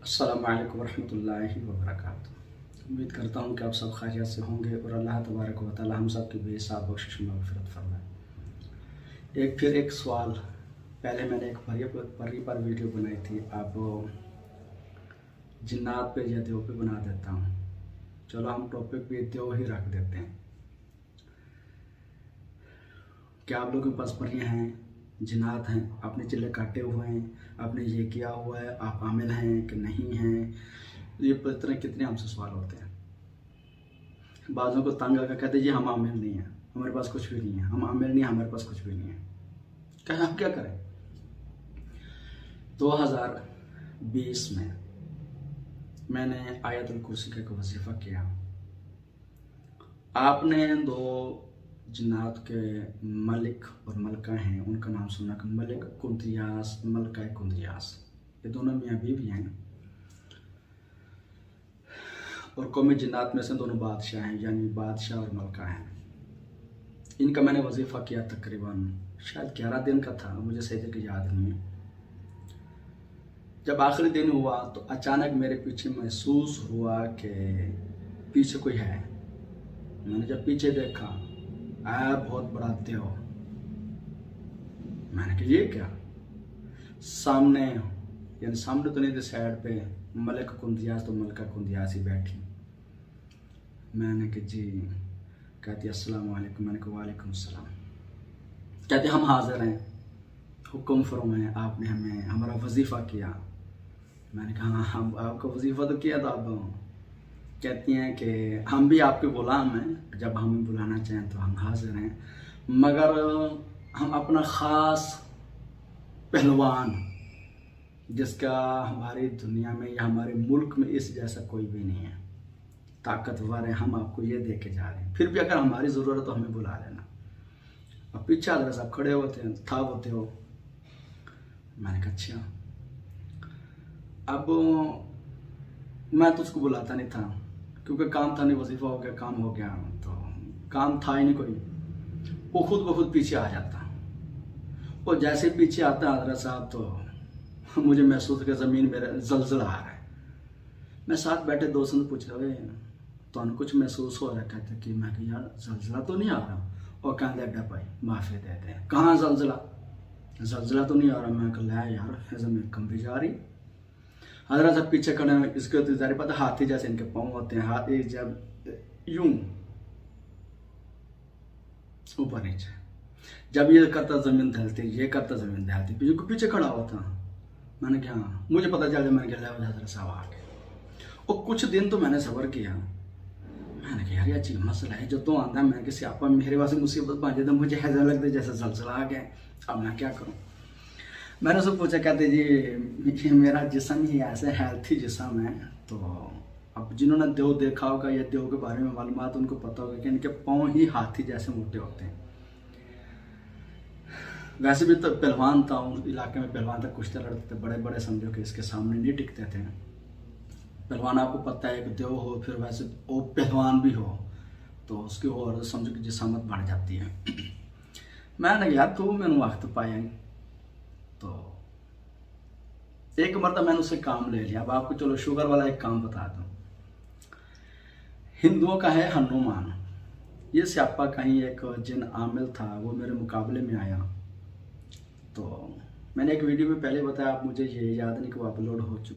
अस्सलामु अलैकुम वरहमतुल्लाहि वबरकातुहू। उम्मीद करता हूँ कि आप सब खैरियत से होंगे और अल्लाह तबारक व तआला हम सब की बेहिसाब बख्शिश मग़फ़िरत फरमाए। फिर एक सवाल, पहले मैंने एक परी पर वीडियो बनाई थी, अब जिन्नात पे या देव पे बना देता हूँ। चलो हम टॉपिक भी देव ही रख देते हैं। क्या आप लोगों के पास परियां हैं, जिन्नात हैं, आपने चिल्ले काटे हुए हैं, आपने ये किया हुआ है, आप आमिल हैं कि नहीं हैं? ये पता कितने हमसे सवाल होते हैं। बाज़ों को तंग आकर कहते जी हम आमिल नहीं हैं, हमारे पास कुछ भी नहीं है, हम आमिल नहीं, हमारे पास कुछ भी नहीं है। क्या हम क्या करें? 2020 में मैंने आयतुल कुर्सी का एक वजीफा किया। आपने दो जिन्नात के मलिक और मलका हैं, उनका नाम सुना, मलिक कुंद्रियास, मलका कुंद्रियास। ये दोनों मियाँ बीवी हैं और कौमी जिन्नात में से दोनों बादशाह हैं, यानी बादशाह और मलका हैं। इनका मैंने वजीफा किया, तकरीबन शायद 11 दिन का था, मुझे सही तरीके याद नहीं है। जब आखिरी दिन हुआ तो अचानक मेरे पीछे महसूस हुआ कि पीछे कोई है। मैंने जब पीछे देखा, बहुत बड़ा देव। मैंने कहा ये क्या? सामने, यानी सामने तो नहीं थे, साइड पे मलिक कुंद्रियास तो मलका कुंद्रियास ही बैठी। मैंने कहा जी। कहती अस्सलाम वालेकुम। मैंने कहा वालेकुम सलाम। कहते हम हाजिर हैं, हुक्म फरमाएं, आपने हमें हमारा वजीफा किया। मैंने कहा हाँ, हम आपका वजीफा तो किया था। अब कहती हैं कि हम भी आपके गुलाम हैं, जब हमें बुलाना चाहें तो हम हाजिर हैं, मगर हम अपना ख़ास पहलवान, जिसका हमारी दुनिया में या हमारे मुल्क में इस जैसा कोई भी नहीं है, ताकतवर है, हम आपको ये दे के जा रहे हैं। फिर भी अगर हमारी ज़रूरत तो हमें बुला लेना। अब पीछे हज़रत साहब खड़े होते हैं, था होते हो। मैंने कहा अच्छा। अब मैं तो उसको बुलाता नहीं था, क्योंकि काम था नहीं, वजीफा हो गया, काम हो गया, तो काम था ही नहीं कोई। वो खुद ब खुद पीछे आ जाता। और जैसे पीछे आता हज़रत साहब तो मुझे महसूस कि ज़मीन मेरा जलजला आ रहा है। मैं साथ बैठे दोस्तों से पूछ रहा, तो कुछ महसूस हो रहा है? कहते कि मैं कि यार जलजला तो नहीं आ रहा। और कहते अड्डा भाई माफ़ी देते हैं, कहाँ जलजला तो नहीं आ रहा। मैं कहा यार ज़मीन कम भी जा रही। हज़रत साहब पीछे खड़े हैं, इसके तो ज़ाहिर पता हाथी जैसे इनके पाँव होते हैं, हाथ एक जब यूं ऊपर नीचे, जब ये करता ज़मीन दहलती, ये करता ज़मीन दहलती, पीछे खड़ा हुआ था। मैंने कहा हाँ, मुझे पता चल गया। मैंने कहा हज़रत साहब आ गए। और कुछ दिन तो मैंने सब्र किया। मैंने कहा यार ये अजीब मसला है, जो तो आंदा मैं किसी आपा मेरे वास्ते मुसीबत पहुंच जाता, मुझे ऐसा लगता है जैसे जलजला आ गया। अब मैं क्या करूँ? मैंने उसको पूछा, कहते जी मेरा जिस्म ही ऐसे हेल्थी जिस्म है। तो अब जिन्होंने देव देखा होगा या देव के बारे में मालूमात, उनको पता होगा कि इनके पाँव ही हाथी जैसे मोटे होते हैं। वैसे भी तो पहलवान था, उस इलाके में पहलवान था, कुश्ती लड़ते थे, बड़े बड़े समझो कि इसके सामने नहीं टिकते थे। पहलवान आपको पता है कि देव हो, फिर वैसे वो पहलवान भी हो, तो उसकी और समझो कि जिसामत बढ़ जाती है। मैंने यार तू मैंने वक्त पाया। तो एक मरतबा मैंने उससे काम ले लिया। अब आपको चलो शुगर वाला एक काम बता दूं। हिंदुओं का है हनुमान। ये स्यापा कहीं एक जिन आमिल था, वो मेरे मुकाबले में आया। तो मैंने एक वीडियो में पहले बताया, आप मुझे ये याद नहीं कि वो अपलोड हो चुका।